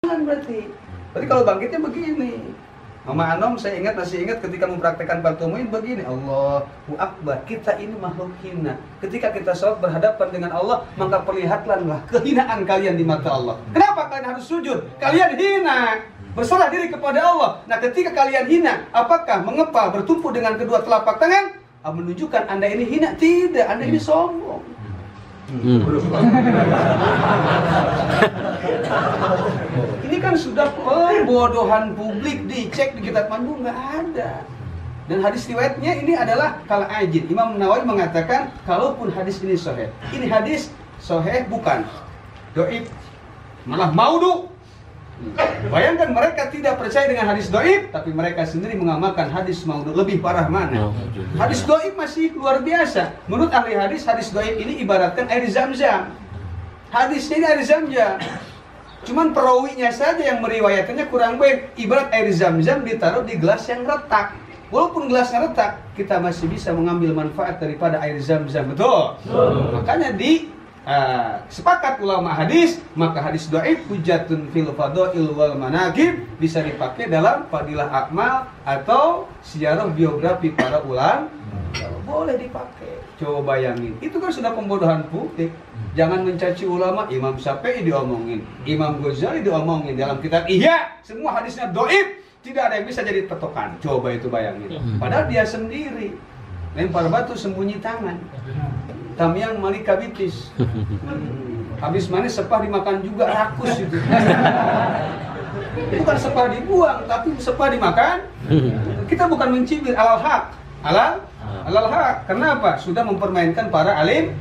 berarti. Berarti kalau bangkitnya begini. Mama Anom masih ingat ketika mempraktekkan pantomin begini. Allahu Akbar, kita ini makhluk hina. Ketika kita sholat berhadapan dengan Allah, maka perlihatkanlah kehinaan kalian di mata Allah. Kenapa kalian harus sujud? Kalian hina. Berserah diri kepada Allah. Nah, ketika kalian hina, apakah mengepal bertumpu dengan kedua telapak tangan? Menunjukkan Anda ini hina? Tidak, Anda ini sombong. Ini kan sudah pembodohan publik, dicek di kitab mandu nggak ada. Dan hadis riwayatnya ini adalah kal ajin. Imam Nawawi mengatakan kalaupun hadis ini sahih, ini hadis sahih bukan dhaif, malah maudhu. Bayangkan mereka tidak percaya dengan hadis dhaif, tapi mereka sendiri mengamalkan hadis maudhu. Lebih parah mana? Hadis dhaif masih luar biasa. Menurut ahli hadis dhaif ini ibaratkan air zam-zam. Hadisnya ini air zam-zam. Cuman perawinya saja yang meriwayatkannya kurang baik. Ibarat air zam-zam ditaruh di gelas yang retak. Walaupun gelasnya retak, kita masih bisa mengambil manfaat daripada air zam-zam. Betul? Makanya sepakat ulama hadis, maka hadis dhaif hujjatun fil fadail wal manaqib bisa dipakai dalam fadilah akmal atau siarah biografi para ulama. Boleh dipakai. Coba bayangin, itu kan sudah pembodohan publik. Jangan mencaci ulama. Imam Syafi'i diomongin, Imam Ghazali diomongin dalam kitab Ihya, semua hadisnya dhaif, tidak ada yang bisa jadi petokan. Coba itu bayangin. Padahal dia sendiri lempar batu sembunyi tangan. Tamyang malika bitis. Habis manis sepah dimakan juga, rakus itu. Bukan sepah dibuang, tapi sepah dimakan. Kita bukan mencibir alal haq. Alal haq. Kenapa? Sudah mempermainkan para alim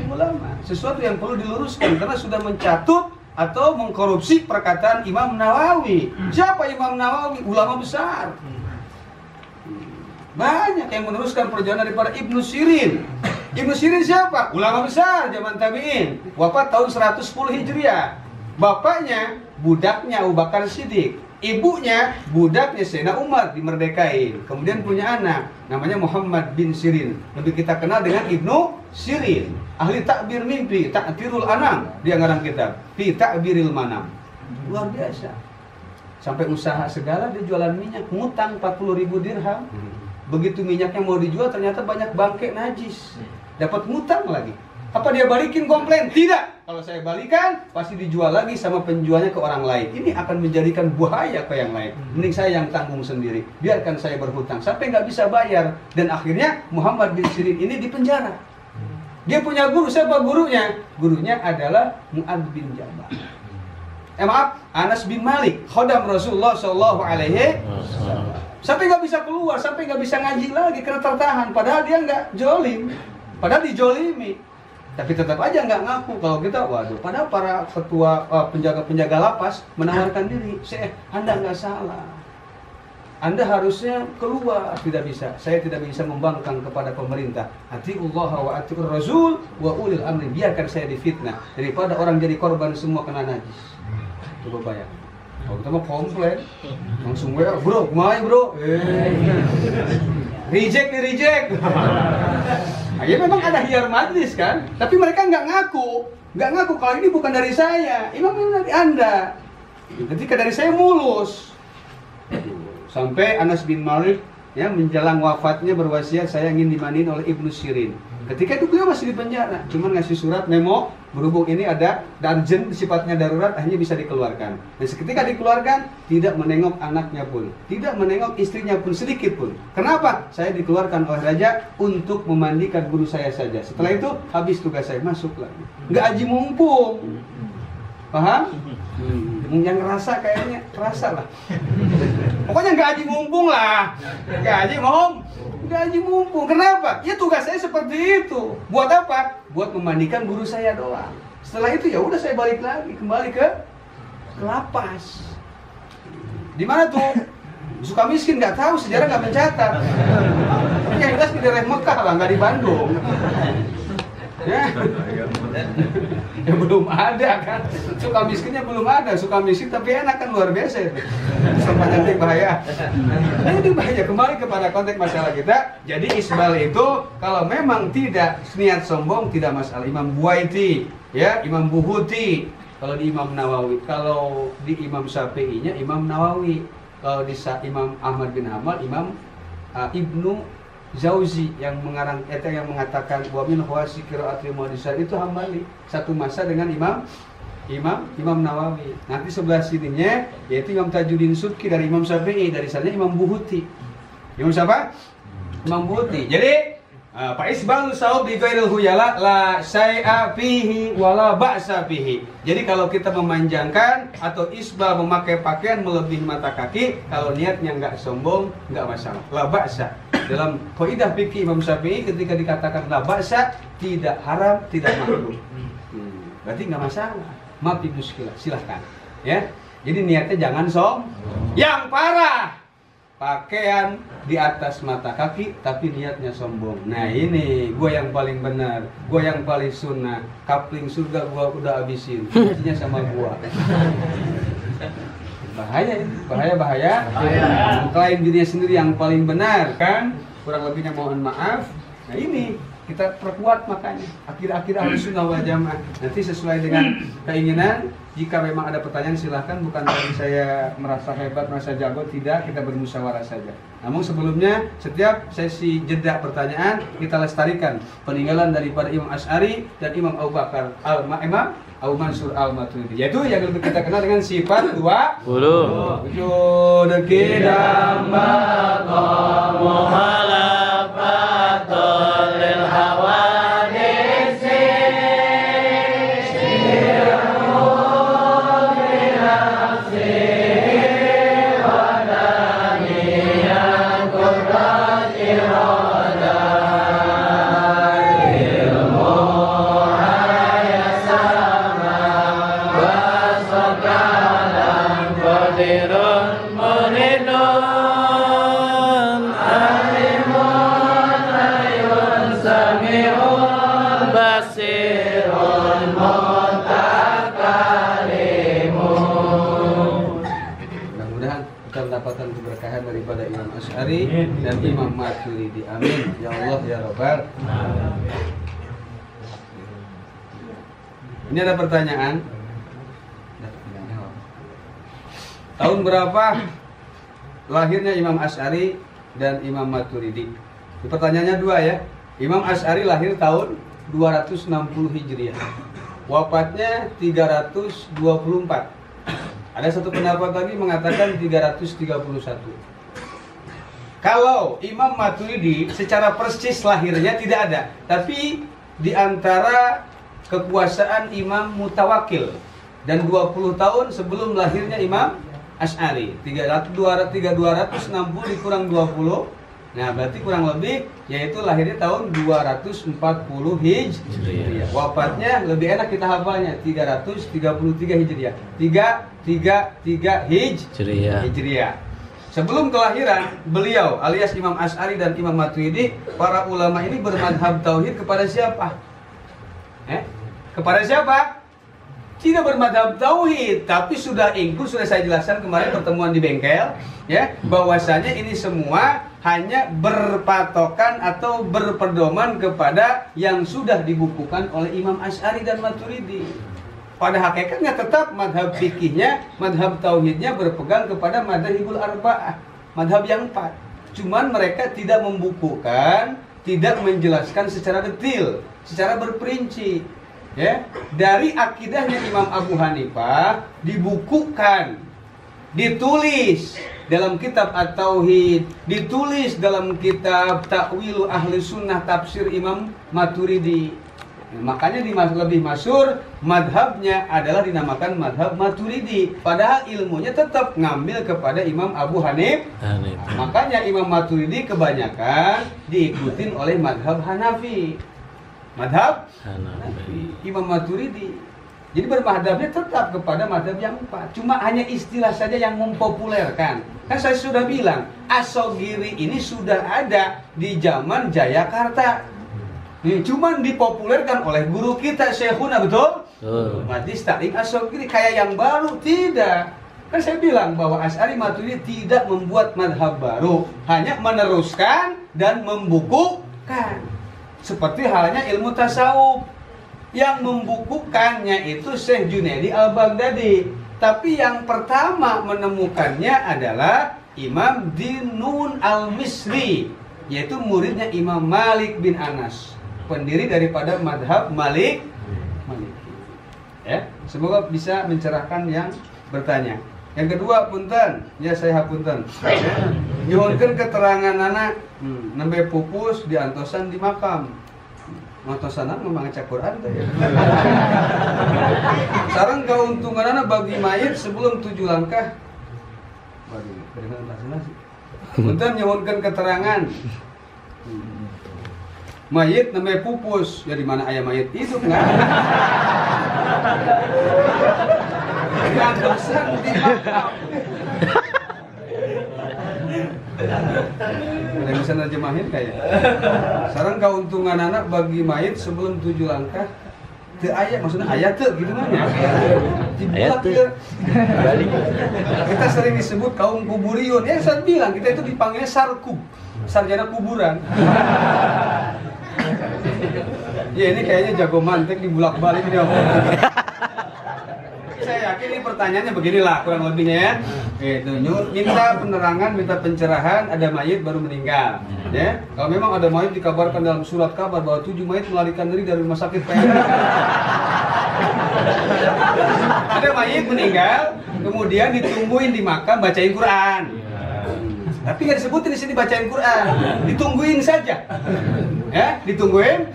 ulama. Sesuatu yang perlu diluruskan karena sudah mencatut atau mengkorupsi perkataan Imam Nawawi. Siapa Imam Nawawi? Ulama besar. Banyak yang meneruskan perjalanan daripada Ibnu Sirin. Ibnu Sirin siapa? Ulama besar zaman tabi'in. Wafat tahun 110 Hijriah. Bapaknya budaknya Abu Bakar Siddiq. Ibunya budaknya Sayyidina Umar dimerdekain. Kemudian punya anak namanya Muhammad bin Sirin. Lebih kita kenal dengan Ibnu Sirin. Ahli takbir mimpi, Ta'tirul Anam. Dia ngarang kitab Fi Ta'biril Manam. Luar biasa. Sampai usaha segala dia jualan minyak, ngutang 40.000 dirham. Begitu minyaknya mau dijual ternyata banyak bangke najis. Dapat ngutang lagi. Apa dia balikin komplain? Tidak. Kalau saya balikan pasti dijual lagi sama penjualnya ke orang lain. Ini akan menjadikan bahaya ke yang lain. Mending saya yang tanggung sendiri. Biarkan saya berhutang sampai nggak bisa bayar. Dan akhirnya Muhammad bin Sirin ini dipenjara. Dia punya guru. Siapa gurunya? Gurunya adalah Mu'adz bin Jabal. Maaf, Anas bin Malik, khodam Rasulullah SAW. Sampai nggak bisa keluar, sampai nggak bisa ngaji lagi karena tertahan. Padahal dia nggak jolim, padahal dijolimi. Tapi tetap aja nggak ngaku. Kalau kita, waduh, padahal para ketua penjaga lapas menawarkan diri. Anda nggak salah. Anda harusnya keluar. Tidak bisa. Saya tidak bisa membangkang kepada pemerintah. Atiullah wa atiur Rasul wa ulil amri. Biarkan saya difitnah daripada orang jadi korban semua kena najis. Coba bayangkan. Kalau kita mau komplain, langsung bro, kemana bro? Reject nih, reject. Ya memang ada hiyar majlis kan, tapi mereka nggak ngaku kalau ini bukan dari saya, ini dari Anda. Ketika dari saya mulus. Sampai Anas bin Malik ya menjelang wafatnya berwasiat, saya ingin dimandiin oleh Ibnu Sirin. Ketika itu beliau masih di penjara, cuman ngasih surat memo, berhubung ini ada urgent, sifatnya darurat, akhirnya bisa dikeluarkan. Dan seketika dikeluarkan, tidak menengok anaknya pun, tidak menengok istrinya pun sedikit pun. Kenapa? Saya dikeluarkan oleh raja untuk memandikan guru saya saja. Setelah itu habis tugas saya, masuk lagi. Nggak aji mumpung, paham? Yang ngerasa kayaknya kerasa lah. Pokoknya nggak aji mumpung lah, nggak aji mumpung. Kenapa? Ya tugas saya seperti itu. Buat apa? Buat memandikan guru saya doang. Setelah itu ya udah saya balik lagi, kembali ke lapas. Di mana tuh? Sukamiskin, nggak tahu, sejarah nggak mencatat. Tapi yang jelas di daerah Mekah lah, nggak di Bandung. Ya belum ada kan. Sukamiskinnya belum ada. Sukamiskin tapi enak kan, luar biasa itu. Sampai nanti bahaya. Ini bahaya. Kembali kepada konteks masalah kita. Jadi isbal itu kalau memang tidak niat sombong tidak masalah. Imam Buaiti, ya, Imam Buhuti, Kalau di Imam Nawawi, kalau di Imam Syafi'inya Imam Nawawi, kalau di Imam Ahmad bin Hanbal Imam Ibnu Jauzi yang mengarang yang mengatakan wa min khawasi qiraatil muhadditsin itu Hambali, satu masa dengan Imam Nawawi. Nanti sebelah sininya yaitu Imam Tajuddin Subki dari Imam Syafi'i, dari sana Imam Buhuti. Imam siapa? Imam Buhuti. Jadi Pak Isbal saub bi ghairil huyala la syai'a fihi wala ba'sa fihi. Jadi kalau kita memanjangkan atau isbal memakai pakaian melebihi mata kaki, kalau niatnya enggak sombong, enggak masalah. La ba'sa. Dalam kaidah fikih Imam Syafi'i ketika dikatakan la ba'sa, tidak haram, tidak makruh. Berarti enggak masalah. Maaf muskilah, silahkan. Ya. Jadi niatnya jangan Yang parah pakaian di atas mata kaki tapi niatnya sombong. Nah ini gue yang paling benar, gue yang paling sunnah, kapling surga gue udah habisin, kuncinya sama gue. Bahaya ini, bahaya. Mengklaim dirinya sendiri yang paling benar kan, kurang lebihnya mohon maaf. Nah ini kita perkuat makanya akhir-akhir Ahlus Sunnah wal Jamaah. Nanti sesuai dengan keinginan. Jika memang ada pertanyaan silahkan, bukan dari saya merasa hebat, merasa jago, tidak, kita bermusyawarah saja. Namun sebelumnya setiap sesi jeda pertanyaan kita lestarikan peninggalan daripada Imam Asy'ari dan Imam Abu Bakar Imam Abu Mansur Al-Maturidi, yaitu yang lebih kita kenal dengan sifat 20. Wujud kidam maqam halafatul lil hawadisi. Mendapatkan keberkahan daripada Imam Asy'ari dan Imam Maturidi. Amin ya Allah ya Rabbal. Ini ada pertanyaan. Tahun berapa lahirnya Imam Asy'ari dan Imam Maturidi? Pertanyaannya dua ya. Imam Asy'ari lahir tahun 260 Hijriah. Wafatnya 324. Ada satu pendapat lagi mengatakan 331. Kalau Imam Maturidi secara persis lahirnya tidak ada, tapi di antara kekuasaan Imam Mutawakkil dan 20 tahun sebelum lahirnya Imam Asy'ari, 260 dikurang 20. Nah, berarti kurang lebih yaitu lahirnya tahun 240 Hijriah. Wafatnya lebih enak kita hafalnya 333 Hijriah. 333 Hijriah. Sebelum kelahiran beliau alias Imam Asy'ari dan Imam Maturidi, para ulama ini bermadhab tauhid kepada siapa? Kepada siapa? Tidak bermadhab tauhid, tapi sudah saya jelaskan kemarin pertemuan di bengkel, ya, bahwasanya ini semua hanya berpatokan atau berpedoman kepada yang sudah dibukukan oleh Imam Asy'ari dan Maturidi. Pada hakikatnya tetap madhab fikihnya, madhab tauhidnya berpegang kepada madhabul arba'ah, madhab yang 4. Cuman mereka tidak membukukan, tidak menjelaskan secara detail, secara berperinci. Ya, dari akidahnya Imam Abu Hanifah dibukukan, ditulis dalam kitab At-Tauhid, ditulis dalam kitab Ta'wilu Ahli Sunnah Tafsir Imam Maturidi. Makanya lebih masyhur madhabnya adalah dinamakan madhab Maturidi, padahal ilmunya tetap ngambil kepada Imam Abu Hanifah. Makanya Imam Maturidi kebanyakan diikutin oleh madhab Hanafi. Madhab Hanafi, Imam Maturidi. Jadi bermadhabnya tetap kepada madhab yang 4. Cuma hanya istilah saja yang mempopulerkan. Kan saya sudah bilang, As-Shogiri ini sudah ada di zaman Jayakarta. Cuman dipopulerkan oleh guru kita Syekhuna, betul? Majlis Taklim As-Shogiri kayak yang baru, tidak. Kan saya bilang bahwa Asy'ari Maturidi tidak membuat madhab baru, hanya meneruskan dan membukukan. Seperti halnya ilmu tasawuf. Yang membukukannya itu Syekh Junaidi Al-Baghdadi. Tapi yang pertama menemukannya adalah Imam Dinun Al-Misri, yaitu muridnya Imam Malik bin Anas, pendiri daripada madhab Maliki. Ya, semoga bisa mencerahkan yang bertanya. Yang kedua, punten, ya saya hapunten. Nyuhunkeun keterangan anak nembe pupus diantosan di makam. Antosan memang ngaca Quran teh. Sareng keuntungan anak bagi mayit sebelum 7 langkah. Punten nyuhunkeun keterangan. Mayit nembe pupus, ya di mana aya mayit hidup enggak? Antosan di makam. Ada bisa nerjemahin kayak. Sareng keuntungan anak bagi mayit sebelum 7 langkah. Teu aya, maksudnya aya teu gitu mah ya. Dibulak teu. Kita sering disebut kaum kuburiun. Ya saya bilang kita itu dipanggilnya sarkub, sarjana kuburan. Ya ini kayaknya jago mantek dibulak-balik dia. Saya yakin ini pertanyaannya beginilah kurang lebihnya ya. Gitu, minta penerangan, minta pencerahan, ada mayit baru meninggal. Ya, kalau memang ada mayit dikabarkan dalam surat kabar bahwa 7 mayit melarikan diri dari rumah sakit PMI. Ada mayit meninggal, kemudian ditungguin di makam bacain Quran. Tapi nggak disebutin di sini bacain Quran, ditungguin saja. Ya, ditungguin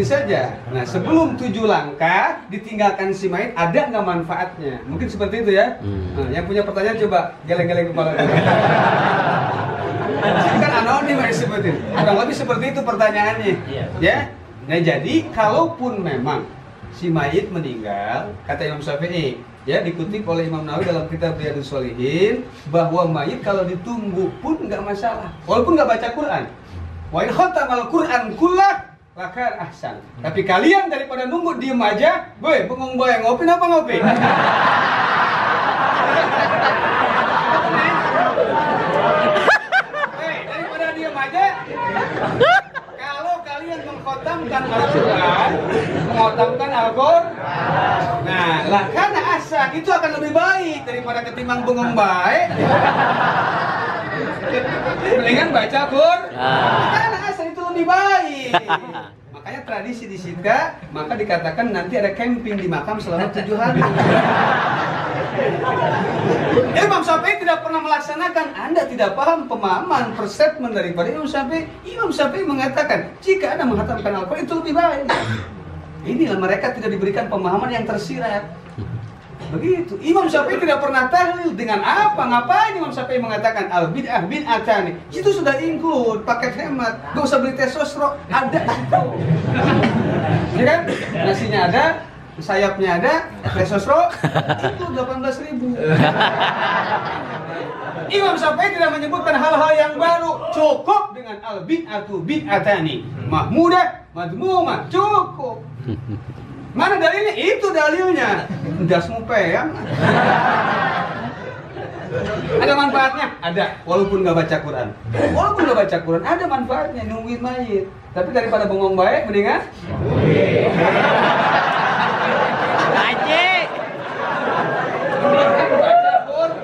saja. Nah, sebelum 7 langkah ditinggalkan si mayit, ada nggak manfaatnya? Mungkin seperti itu ya. Nah, yang punya pertanyaan coba geleng-geleng kepala. Ini kan anonim yang disebutin. Kurang lebih seperti itu pertanyaannya. Ya. Nah, jadi kalaupun memang si mayit meninggal, kata Imam Syafi'i, ya dikutip oleh Imam Nawawi dalam kitab Riyadhus Shalihin, bahwa mayit kalau ditunggu pun nggak masalah, walaupun nggak baca Quran. Wa in khatamal Quran kullah lakan ahsan. Tapi kalian daripada nunggu diem aja, boy, bengong boy, ngopi apa ngopi? Daripada diem aja, kalau kalian mengkhotamkan Al-Quran, mengkhotamkan Al-Quran, nah, lakan ahsan itu akan lebih baik daripada ketimbang bengong baik. Mendingan baca Quran, karena asal itu lebih baik. Makanya tradisi di Sita, maka dikatakan nanti ada camping di makam selama 7 hari. Imam Syafi'i tidak pernah melaksanakan. Anda tidak paham pemahaman persepsi daripada Imam Syafi'i. Imam Syafi'i mengatakan jika Anda menghatamkan Al-Quran itu lebih baik. Inilah mereka tidak diberikan pemahaman yang tersirat. Begitu. Imam Syafi'i tidak pernah tahlil dengan apa? Ngapain Imam Syafi'i mengatakan al bid'ah bid'atani? Itu sudah include paket hemat. Gak usah beli tes sosro, ada itu. Ya kan? Nasinya ada, sayapnya ada, tes sosro itu 18.000. Imam Syafi'i tidak menyebutkan hal-hal yang baru. Cukup dengan al bid'atu bid'atani. Mahmudah, madmumah, cukup. Mana dalilnya? Itu dalilnya. Dasmu peyang. Ada manfaatnya? Ada. Walaupun nggak baca Quran. Walaupun nggak baca Quran, ada manfaatnya. Nungguin mayit. Tapi daripada bengong baik, mendingan Haji. baca Quran.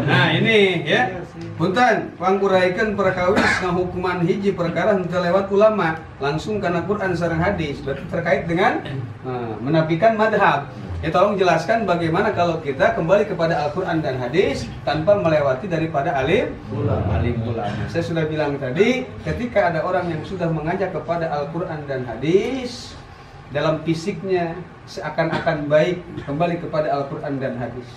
Nah ini ya, punten panguraykeun perkawis ngahukuman hiji perkara henteu lewat ulama, langsung karena Quran sareng hadis, berarti terkait dengan menafikan madhab. Ya tolong jelaskan bagaimana kalau kita kembali kepada Al-Quran dan hadis tanpa melewati daripada alim ulama. Saya sudah bilang tadi, ketika ada orang yang sudah mengajak kepada Al-Quran dan hadis, dalam fisiknya seakan-akan baik kembali kepada Al-Quran dan hadis.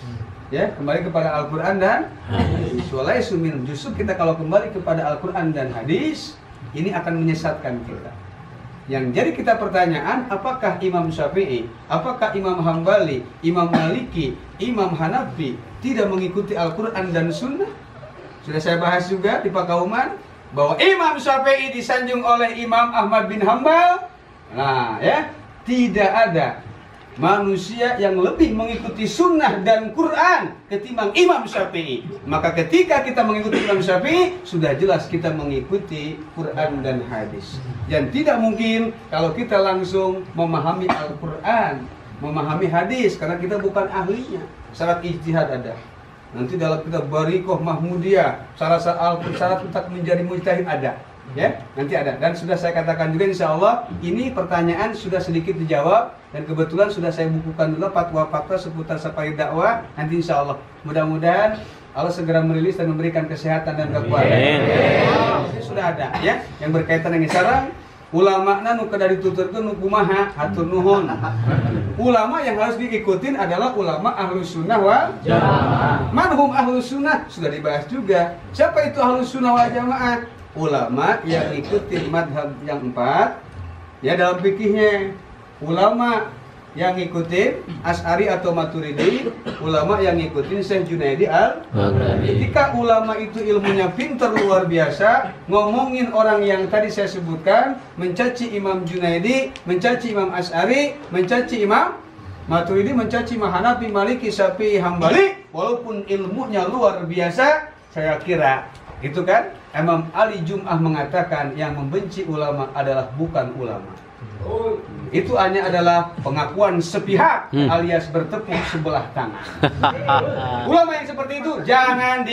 Ya, kembali kepada Al-Quran dan hadis. Walaisu minhum. Justru kita kalau kembali kepada Al-Quran dan hadis, ini akan menyesatkan kita. Yang jadi kita pertanyaan, apakah Imam Syafi'i, apakah Imam Hambali, Imam Maliki, Imam Hanafi tidak mengikuti Al-Quran dan Sunnah? Sudah saya bahas juga di Pakauman bahwa Imam Syafi'i disanjung oleh Imam Ahmad bin Hambal. Nah, ya, tidak ada manusia yang lebih mengikuti sunnah dan Quran ketimbang Imam Syafi'i. Maka ketika kita mengikuti Imam Syafi'i, sudah jelas kita mengikuti Quran dan hadis. Dan tidak mungkin kalau kita langsung memahami Al-Quran, memahami hadis, karena kita bukan ahlinya. Syarat ijtihad ada. Nanti dalam kitab Barikoh Mahmudiyah, syarat untuk menjadi mujtahid ada. Ya, nanti ada. Dan sudah saya katakan juga, insya Allah ini pertanyaan sudah sedikit dijawab, dan kebetulan sudah saya bukukan dulu fatwa-fatwa seputar safari dakwah. Nanti insya Allah mudah-mudahan Allah segera merilis dan memberikan kesehatan dan kekuatan. Ini sudah ada ya, yang berkaitan dengan sarang ulama nu kada dituturkeun nu kumaha hatur nuhun. Ulama yang harus diikutin adalah ulama ahlus sunnah wal jamaah. Manhum ahlus sunnah sudah dibahas juga. Siapa itu ahlus sunnah wal jamaah? Ulama yang ikutin madhab yang 4 ya dalam fikihnya, ulama yang ngikutin Asy'ari atau Maturidi, ulama yang ngikutin Syekh Junaidi al-Baghdadi. Ketika ulama itu ilmunya pintar luar biasa, ngomongin orang yang tadi saya sebutkan, mencaci Imam Junaidi, mencaci Imam Asy'ari, mencaci Imam Maturidi, mencaci Hanafi, Maliki, Syafi'i, Hambali, walaupun ilmunya luar biasa, saya kira gitu kan, Imam Ali Jum'ah mengatakan yang membenci ulama adalah bukan ulama. Itu hanya adalah pengakuan sepihak alias bertepuk sebelah tangan. Ulama yang seperti itu jangan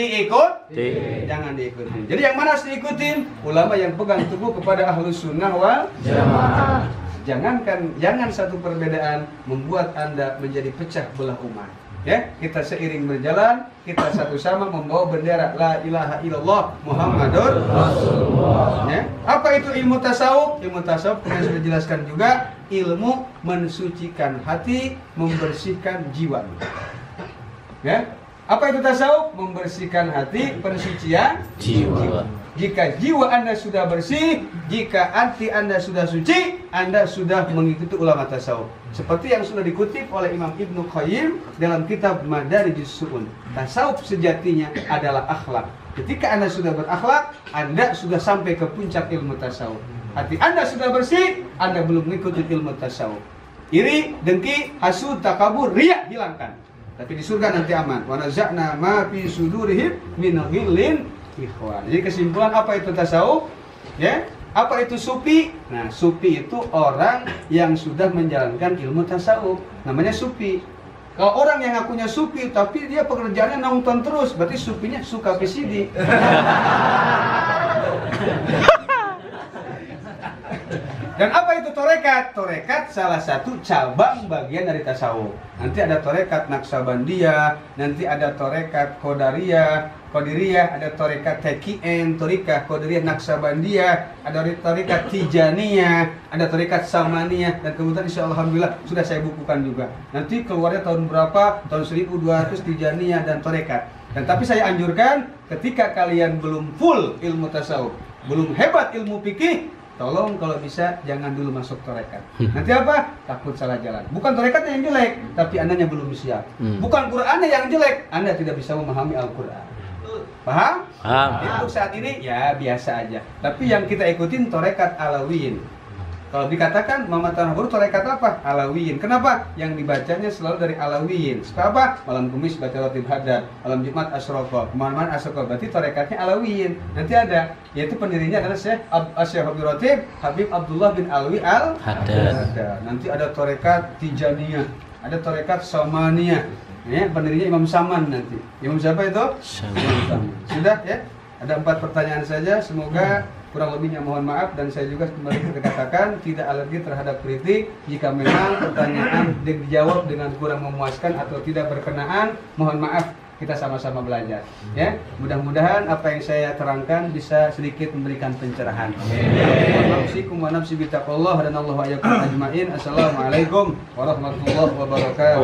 jangan diikuti. Jadi yang mana harus diikutin? Ulama yang pegang teguh kepada ahlus sunnah wal jamaah. Jangan satu perbedaan membuat Anda menjadi pecah belah umat. Ya, kita seiring berjalan, kita satu sama membawa bendera la ilaha illallah Muhammadur Rasulullah. Ya. Apa itu ilmu tasawuf? Ilmu tasawuf yang sudah dijelaskan juga, ilmu mensucikan hati, membersihkan jiwa. Ya. Apa itu tasawuf? Membersihkan hati, pensucian jiwa. Jika jiwa Anda sudah bersih, jika hati Anda sudah suci, Anda sudah mengikuti ulama tasawuf. Seperti yang sudah dikutip oleh Imam Ibnu Qayyim dalam kitab Madarijus Su'un. Tasawuf sejatinya adalah akhlak. Ketika Anda sudah berakhlak, Anda sudah sampai ke puncak ilmu tasawuf. Hati Anda sudah bersih, Anda belum mengikuti ilmu tasawuf. Iri, dengki, hasud, takabur, riya hilangkan. Tapi di surga nanti aman. Wa naza'na ma fi sudurihim min ghillin ikhwan. Jadi kesimpulan apa itu tasawuf? Ya, apa itu sufi? Nah, sufi itu orang yang sudah menjalankan ilmu tasawuf. Namanya sufi. Kalau orang yang ngakunya sufi tapi dia pekerjaannya nonton terus, berarti sufinya suka VCD. Dan apa itu torekat? Torekat salah satu cabang bagian dari tasawuf. Nanti ada torekat Naksabandiyah, nanti ada torekat Qadiriyah, ada torekat Taqiyyin, torekat Qadiriyah Naksabandiyah, ada torekat Tijaniyah, ada torekat Samaniyah, dan kemudian insya Allah alhamdulillah sudah saya bukukan juga. Nanti keluarnya tahun berapa? Tahun 1200 Tijaniyah dan torekat. Dan tapi saya anjurkan ketika kalian belum full ilmu tasawuf, belum hebat ilmu fikih, tolong kalau bisa jangan dulu masuk torekat. Nanti apa? Takut salah jalan. Bukan torekatnya yang jelek, tapi andanya belum siap. Bukan Qur'annya yang jelek, Anda tidak bisa memahami Al-Quran. Paham? Untuk saat ini ya biasa aja. Tapi yang kita ikutin torekat Alawiyin. Kalau dikatakan Muhammad Tanahur torekat apa? Alawiyin. Kenapa? Yang dibacanya selalu dari Alawiyin. Supaya apa? Malam Kamis baca Rotib Haddad, malam Jumat Asyraqah, kemana-mana Asyraqah. Berarti torekatnya Alawiyin. Nanti ada, yaitu pendirinya adalah Syekh Habib Rotib, Habib Abdullah bin Alwi al-Haddad. Nanti ada torekat Tijaniyah, ada torekat Samaniyah. Ya, pendirinya Imam Saman nanti. Imam siapa itu? Saman. Sudah ya? Ada 4 pertanyaan saja. Semoga kurang lebihnya mohon maaf, dan saya juga kembali katakan tidak alergi terhadap kritik. Jika memang pertanyaan dijawab dengan kurang memuaskan atau tidak berkenaan, mohon maaf, kita sama-sama belajar. Ya, mudah-mudahan apa yang saya terangkan bisa sedikit memberikan pencerahan. Assalamualaikum warahmatullahi wabarakatuh.